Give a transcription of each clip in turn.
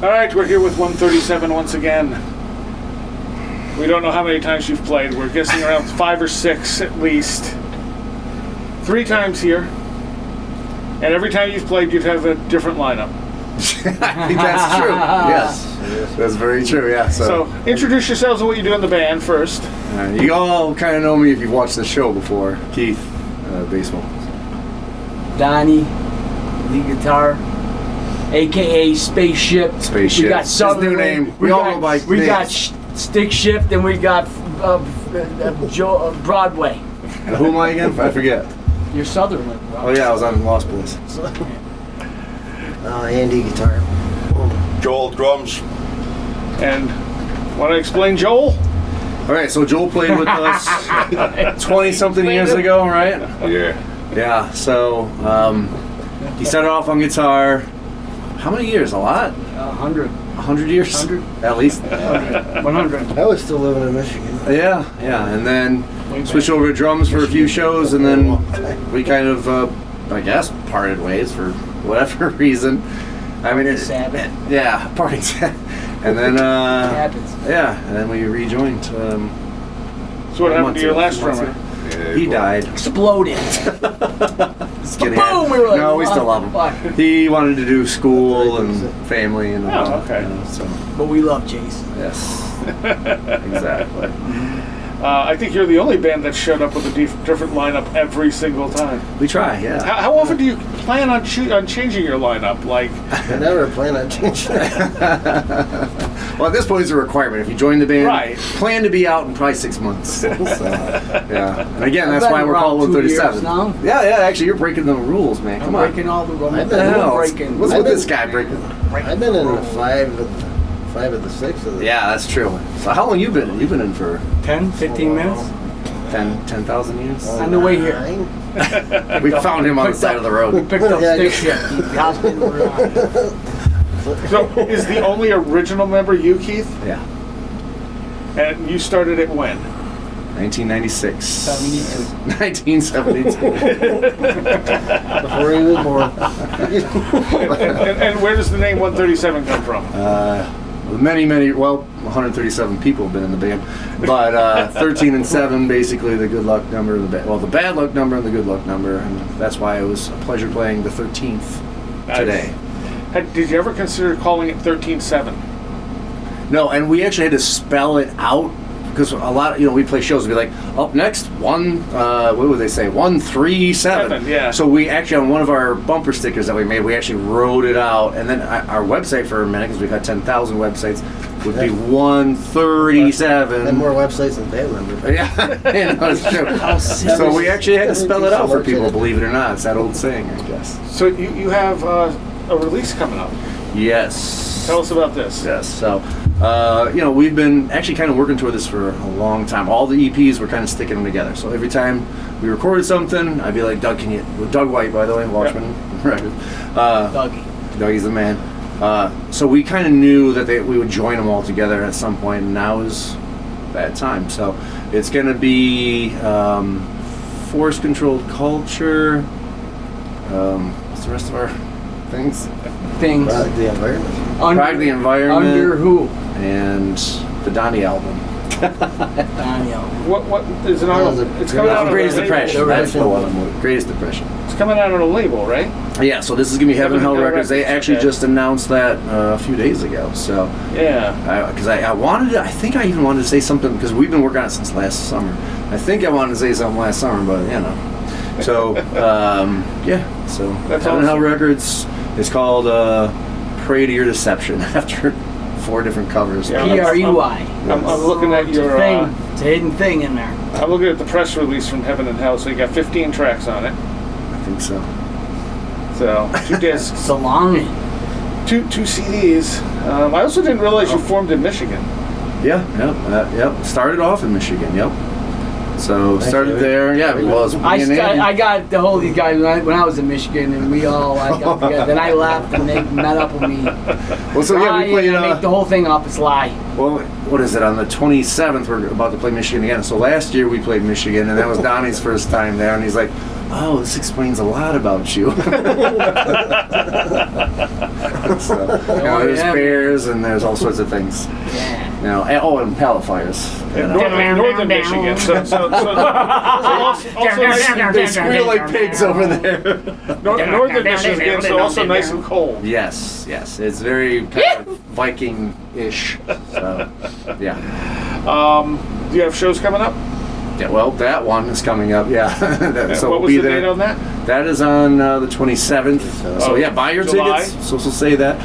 All right, we're here with 137 once again. We don't know how many times you've played. We're guessing around 5 or 6 at least. 3 times here. And every time you've played, you'd have a different lineup. I think that's true. Yes. That's very true, yeah. So introduce yourselves and what you do in the band first. You all kind of know me if you've watched the show before. Keith, baseball. Donnie, lead guitar, aka Spaceship. Spaceship. We got His new name. We all go by We got names. Stick Shift and we got Broadway. Who am I again? I forget. You're Sutherland, bro. Oh yeah, I was on Lost Boys. Andy guitar. Joel drums. And want to explain Joel? All right, so Joel played with us 20-something years ago, right? Yeah. Yeah, so he started off on guitar. How many years? A lot? 100. 100 years? 100. At least? 100. I was still living in Michigan. Yeah, and then switched over to drums for a few shows, and then we kind of, I guess, parted ways for whatever reason. I mean, Sabbath. Yeah, parting Sabbath. And then, Happens. yeah, and then we rejoined. So what happened to your last drummer? He died. Exploded. Just kidding. Boom! We were like, No, we still love him. fuck. He wanted to do school and family and all Oh, that, okay. you know, so, But we love Jason. yes. Exactly. I think you're the only band that showed up with a different lineup every single time. We try, yeah. How often do you plan on changing your lineup? Like, I never planned on changing it. Well, at this point, it's a requirement. If you join the band, Right. plan to be out in probably 6 months. So, yeah. And again, I've that's been why we're around called 2 years 137. now. Yeah, actually, you're breaking the rules, man. I'm Come on. breaking all the rules. I've What the hell? breaking. What's I've with been- this guy breaking? I've been in the 5 of the 6 of the. Yeah, that's true. So how long you been in? You've been in for 10, 15 minutes 10,000 years? on the way here. 9. We found him on the side of the We road. picked up Yeah, Stick Shift. The hospital we're on. so is the only original member you, Keith? Yeah. And you started it when? 1996. 72. 1972. Before he was born. And where does the name 137 come from? Many, well, 137 people have been in the band, but 13 and 7, basically the good luck number, the bad luck number and the good luck number, and that's why it was a pleasure playing the 13th today. Did you ever consider calling it 13-7? No, and we actually had to spell it out because a lot, we'd play shows and be like, up next, what would they say? 137. Seven, yeah. So we actually, on one of our bumper stickers that we made, we actually wrote it out, and then our website for a minute, because we've had 10,000 websites, would be 137. And more websites than band members. Yeah, it's true. So we actually had to spell it out for people, believe it or not. It's that old saying, I guess. So you have a release coming up. Yes. Tell us about this. Yes. So, we've been actually kind of working toward this for a long time. All the EPs, we're kind of sticking them together. So every time we recorded something, I'd be like, Doug, Doug White, by the way, Watchman Records. Dougie. Dougie's the man. So we kind of knew that we would join them all together at some point, and now is that time. So it's going to be force-controlled culture. What's the rest of our things? Things. Product the environment. Pride the Environment. Under who? And the Donnie album. Daniel. What is it on? It's coming out on Greatest a label. Depression. That's the one. Greatest Depression. It's coming out on a label, right? Yeah, so this is going to be Heaven and Hell Records. They Records, actually okay. just announced that a few days ago. So, Yeah. because I wanted to, I think I even wanted to say something, because we've been working on it since last summer. I think I wanted to say something last summer, but, So, yeah, so That's Heaven and Hell awesome. Records is called Pray to Your Deception, after 4 different covers. Yeah. Prey. I'm looking at It's a your. thing. It's a hidden thing in there. I'm looking at the press release from Heaven and Hell. So you got 15 tracks on it. I think so. So 2 discs, It's a long. 2 CDs. I also didn't realize you formed in Michigan. Yep. Started off in Michigan, yep. So started you. there, yeah, it was. I got the whole these guys when I was in Michigan, and I got together. Then I left, and they met up with me. Well, so yeah, we played. I make the whole thing up. It's a lie. Well, what is it? On the 27th, we're about to play Michigan again. So last year we played Michigan, and that was Donnie's first time there, and he's like, "Oh, this explains a lot about you." So, there's yeah. bears and there's all sorts of things. Yeah. And pallet fires. In northern Michigan. So also nice, They squeal like pigs over there. northern Michigan, so also nice and cold. Yes, it's very kind of Viking-ish. So, yeah. Do you have shows coming up? Yeah, well, that one is coming up. Yeah, so what we'll was be the there. date on that? That is on the 27th. So yeah, buy your July? tickets. So we'll say that.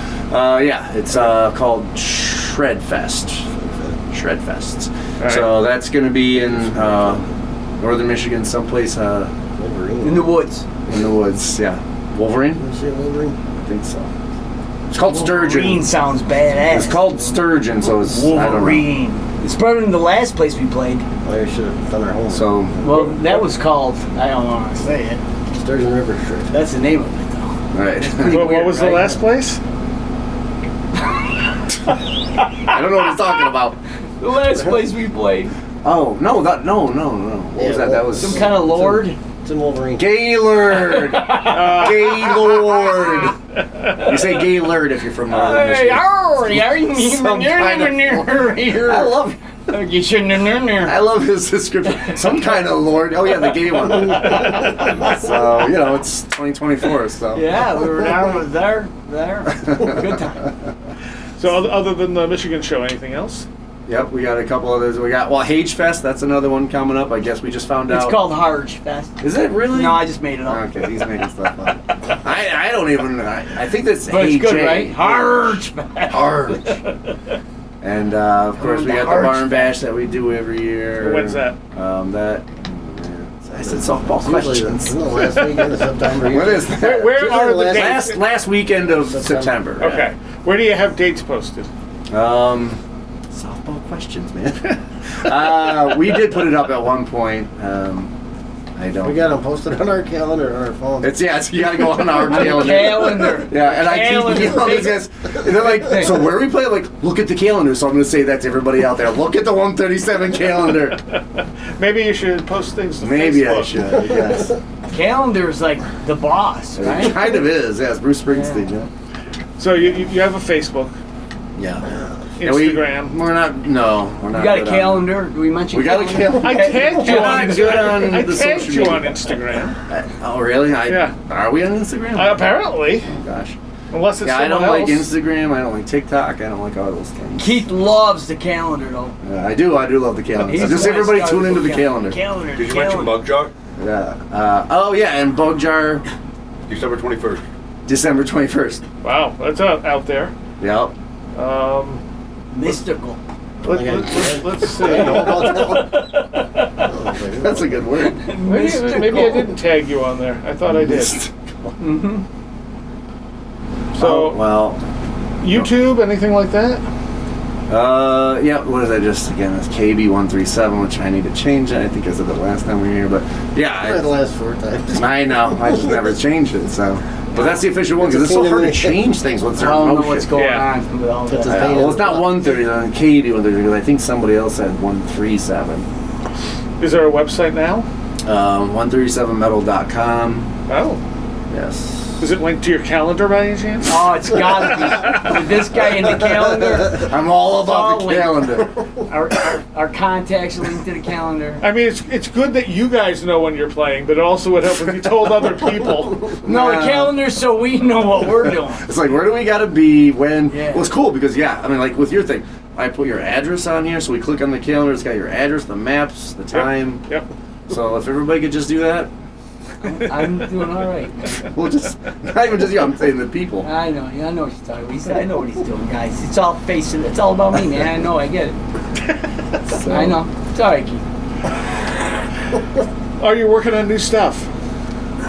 Yeah, it's called Shredfest. Shredfest. right. So that's going to be in northern Michigan, someplace Wolverine. In the woods. in the woods. Yeah, Wolverine. You see Wolverine? I think so. It's called Wolverine Sturgeon. sounds badass. It's called Sturgeon. So it's Wolverine. It's better than the last place we played. Oh, you should have done our homework. So Well, that was called, I don't know how to say it. Sturgeon River Strip. That's the name of it, though. right. What weird, was the right? last place? I don't know what he's talking about. The last place we played. Oh no, no. What was that? That was Some kind of lord. It's in Wolverine. Gaylord. Gaylord. You say Gaylord if you're from northern Hey, Michigan. Some kind of- I love You shouldn't have known there. I love his description. Some kind of lord. Oh yeah, the gay one. So it's 2024. So Yeah, we were down there. Good time. So other than the Michigan show, anything else? Yep, we got a couple others. We got Hage Fest. That's another one coming up. I guess we just found out. It's called Harge Fest. Is it really? No, I just made it up. Okay, he's making stuff up. I don't even. I think that's But it's good, AJ. right? Harge Fest. Harge. And of course we got the Harge Barn Bash that we do every year. When's that? I said softball Usually questions. the last weekend of September. What is that? Where Usually are the the last- dates? Last weekend of September. Okay. Where do you have dates posted? Softball questions, man. We did put it up at one point. I don't. We got them posted on our calendar on our phone. It's you gotta go on our calendar. Calendar. Yeah, and I Calendar. keep these guys. And they're like, so where we play? I'm like, look at the calendar. So I'm gonna say that to everybody out there. Look at the 137 calendar. Maybe you should post things to Maybe Facebook. I should. Yes. Calendar's like the boss, It right? kind of is. Yes, Bruce Springsteen. Yeah. So you have a Facebook, Yeah. Instagram. We're not. No, we're not. You got a good on- calendar? Do we mention We got a calendar. I tagged you We're on. not good on I the tagged social you on media. Instagram. Oh really? Yeah. Are we on Instagram? Apparently, Oh, gosh. unless it's Yeah, I don't someone like else. Instagram. I don't like TikTok. I don't like all those things. Keith loves the calendar, though. I do love the calendar. He's So just the one everybody that tune started into the with calendar. Calendar. Did you mention Bug Jar? Yeah. Oh yeah, and Bug Jar, December 21st. December 21st. Wow, that's out there. Yep. Mystical. Let's see. I know about that one. That's a good word. Maybe I didn't tag you on there. I thought I did. So well, YouTube, anything like that? yeah. What is that? Just again, it's KB137, which I need to change. I think I said that last time we were here, but yeah, The last 4 times. I know. I just never changed it. So, but that's the official one because it's so hard to change things once I they're in don't know motion. what's going Yeah. on with all That's that. a pain. Well, it's not 130, then KB130 because I think somebody else had 137. Is there a website now? 137metal.com. Oh, Yes. is it linked to your calendar by any chance? Oh, it's gotta be. With this guy in the calendar, I'm all about all the linked. calendar. our contacts are linked to the calendar. I mean, it's good that you guys know when you're playing, but it also would help if you told other people. No, the Nah. calendar so we know what we're doing. It's like, where do we gotta be when? Yeah. Well, it's cool because I mean, like with your thing, I put your address on here, so we click on the calendar. It's got your address, the maps, the time. Yep. So if everybody could just do that, I'm doing all right. we'll just not even just you. I'm saying the people. I know what you're talking about. I know what he's doing, guys. It's all facing. It's all about me, man. I know. I get it. I know. It's all right, Keith. Are you working on new stuff?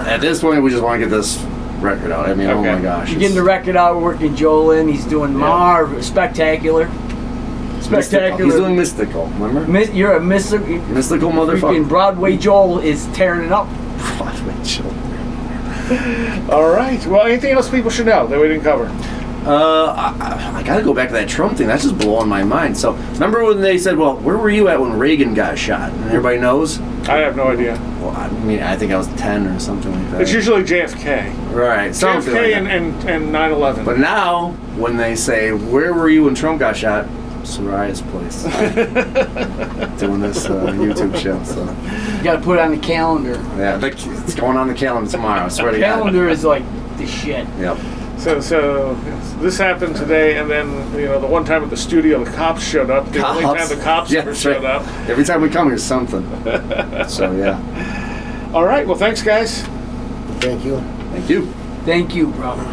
At this point, we just want to get this record out. I mean, oh Okay. my gosh, You're getting the record out. We're working Joel in. He's doing spectacular. Spectacular. He's doing mystical. Remember? You're a mystical. Mystical Freaking motherfucker. Broadway Joel is tearing it up. Broadway children. All right. Well, anything else people should know that we didn't cover? I gotta go back to that Trump thing. That's just blowing my mind. So, remember when they said, well, where were you at when Reagan got shot? And everybody knows? I have no idea. Well, I mean, I think I was 10 or something like that. It's usually JFK. right, something JFK like that. and 9/11. But now, when they say, "Where were you when Trump got shot?" Soraya's place. Doing this YouTube show. So You gotta put it on the calendar. yeah, it's going on the calendar tomorrow. I swear to God. Calendar is like the shit. Yep. So this happened today, and then the one time at the studio, the cops showed up. The only time the cops Yeah, ever that's showed right. up. Every time we come, here's something. So yeah. All right. Well, thanks, guys. Thank you. Thank you. Thank you, brother.